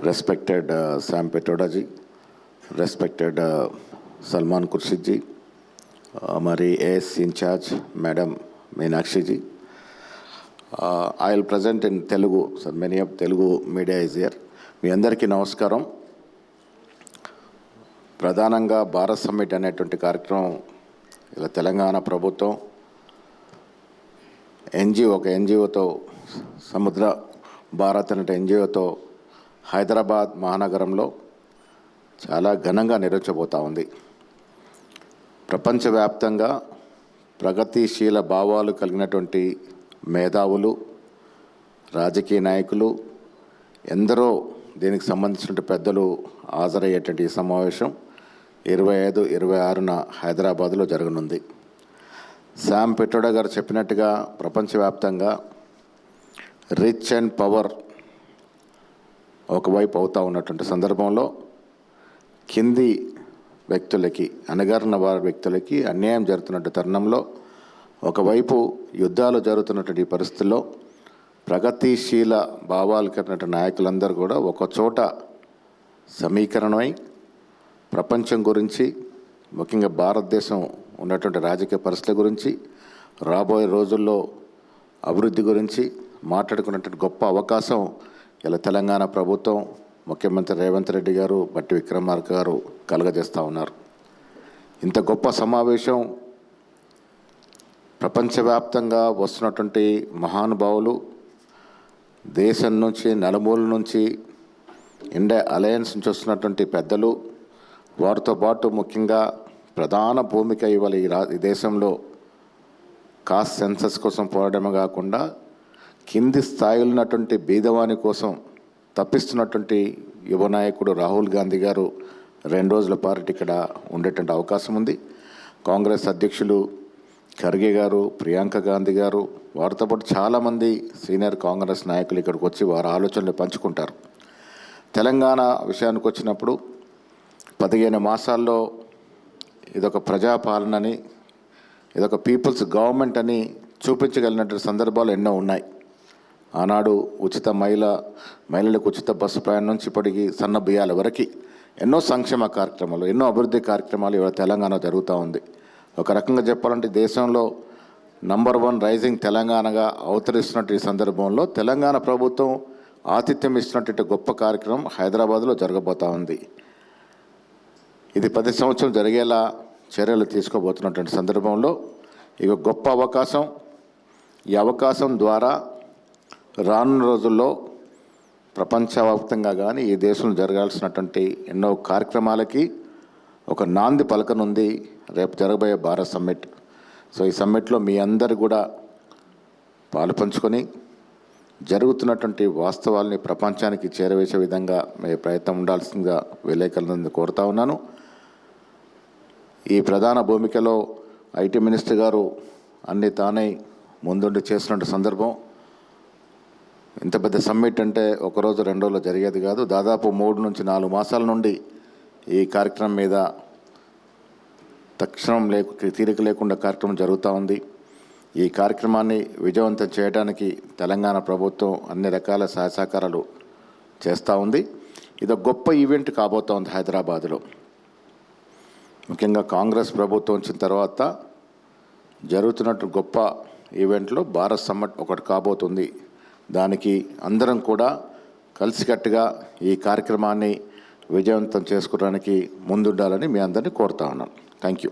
respected Sam Petroda ji, respected Salman Khurshid ji, हमारी AS in charge Madam Meenakshi ji. I will present in Telugu, so many of Telugu media is here. మీ అందరికీ నమస్కారం. ప్రధానంగా Bharat summit అనేటువంటి కార్యక్రమం ఇలా తెలంగాణ ప్రభుత్వం ఒక ఎన్జిఓతో సముద్ర భారత్ అనే ఎన్జిఓతో హైదరాబాద్ మహానగరంలో చాలా ఘనంగా నిర్వహించబోతూ ఉంది. ప్రపంచవ్యాప్తంగా ప్రగతిశీల భావాలు కలిగినటువంటి మేధావులు, రాజకీయ నాయకులు, ఎందరో దీనికి సంబంధించిన పెద్దలు హాజరయ్యేటువంటి ఈ సమావేశం 25, 26న హైదరాబాద్లో జరగనుంది. శామ్ పెట్రోడా గారు చెప్పినట్టుగా ప్రపంచవ్యాప్తంగా రిచ్ అండ్ పవర్ ఒకవైపు అవుతూ ఉన్నటువంటి సందర్భంలో కింది వ్యక్తులకి, అణగారిన వారి వ్యక్తులకి అన్యాయం జరుగుతున్నట్టు తరుణంలో ఒకవైపు యుద్ధాలు జరుగుతున్నటువంటి పరిస్థితుల్లో ప్రగతిశీల భావాలు కలిగిన నాయకులందరూ కూడా ఒక చోట సమీకరణమై ప్రపంచం గురించి, ముఖ్యంగా భారతదేశం ఉన్నటువంటి రాజకీయ పరిస్థితుల గురించి, రాబోయే రోజుల్లో అభివృద్ధి గురించి మాట్లాడుకున్నటువంటి గొప్ప అవకాశం ఇలా తెలంగాణ ప్రభుత్వం, ముఖ్యమంత్రి రేవంత్ రెడ్డి గారు, బట్టి విక్రమార్క గారు కలుగజేస్తూ ఉన్నారు. ఇంత గొప్ప సమావేశం ప్రపంచవ్యాప్తంగా వస్తున్నటువంటి మహానుభావులు, దేశం నుంచి నలుమూల నుంచి, ఇండియా అలయన్స్ నుంచి వస్తున్నటువంటి పెద్దలు, వారితో పాటు ముఖ్యంగా ప్రధాన భూమిక ఇవ్వాలి ఈ దేశంలో కాస్ట్ సెన్సస్ కోసం పోరాడమే కాకుండా కింది స్థాయిలో ఉన్నటువంటి బీదవాని కోసం తప్పిస్తున్నటువంటి యువ నాయకుడు రాహుల్ గాంధీ గారు 2 రోజుల పాటు ఇక్కడ ఉండేటువంటి అవకాశం ఉంది. కాంగ్రెస్ అధ్యక్షులు ఖర్గే గారు, ప్రియాంక గాంధీ గారు, వారితో పాటు చాలామంది సీనియర్ కాంగ్రెస్ నాయకులు ఇక్కడికి వచ్చి వారి ఆలోచనలు పంచుకుంటారు. తెలంగాణ విషయానికి వచ్చినప్పుడు 15 మాసాల్లో ఇదొక ప్రజాపాలనని, ఇదొక పీపుల్స్ గవర్నమెంట్ అని చూపించగలిగినటువంటి సందర్భాలు ఎన్నో ఉన్నాయి. ఆనాడు మహిళలకు ఉచిత బస్సు ప్రయాణం నుంచి ఇప్పటికీ సన్న బియ్యాల వరకు ఎన్నో సంక్షేమ కార్యక్రమాలు, ఎన్నో అభివృద్ధి కార్యక్రమాలు ఇవాళ తెలంగాణ జరుగుతూ ఉంది. ఒక రకంగా చెప్పాలంటే దేశంలో నంబర్ 1 రైజింగ్ తెలంగాణగా అవతరిస్తున్నట్టు ఈ సందర్భంలో తెలంగాణ ప్రభుత్వం ఆతిథ్యం ఇస్తున్నటువంటి గొప్ప కార్యక్రమం హైదరాబాద్లో జరగబోతూ ఉంది. ఇది 10 సంవత్సరం జరిగేలా చర్యలు తీసుకోబోతున్నటువంటి సందర్భంలో ఇక గొప్ప అవకాశం. ఈ అవకాశం ద్వారా రానున్న రోజుల్లో ప్రపంచవ్యాప్తంగా కానీ ఈ దేశంలో జరగాల్సినటువంటి ఎన్నో కార్యక్రమాలకి ఒక నాంది పలకనుంది రేపు జరగబోయే భారత్ సమ్మిట్. సో ఈ సమ్మిట్లో మీ అందరు కూడా పాలు పంచుకొని జరుగుతున్నటువంటి వాస్తవాల్ని ప్రపంచానికి చేరవేసే విధంగా మీ ప్రయత్నం ఉండాల్సిందిగా విలేకరులను కోరుతా ఉన్నాను. ఈ ప్రధాన భూమికలో ఐటీ మినిస్టర్ గారు అన్ని తానే ముందుండి చేస్తున్న సందర్భం. ఇంత పెద్ద సమ్మిట్ అంటే ఒకరోజు 2 రోజులు జరిగేది కాదు. దాదాపు 3 నుంచి 4 మాసాల నుండి ఈ కార్యక్రమం మీద తీరిక లేకుండా కార్యక్రమం జరుగుతూ ఉంది. ఈ కార్యక్రమాన్ని విజయవంతం చేయడానికి తెలంగాణ ప్రభుత్వం అన్ని రకాల సహాయ సహకారాలు చేస్తూ ఉంది. ఇది గొప్ప ఈవెంట్ కాబోతూ ఉంది హైదరాబాద్లో. ముఖ్యంగా కాంగ్రెస్ ప్రభుత్వం వచ్చిన తర్వాత జరుగుతున్నట్టు గొప్ప ఈవెంట్లో భారత్ సమ్మిట్ ఒకటి కాబోతుంది. దానికి అందరం కూడా కలిసికట్టుగా ఈ కార్యక్రమాన్ని విజయవంతం చేసుకోవడానికి ముందుండాలని మీ అందరినీ కోరుతా ఉన్నాను. Thank you.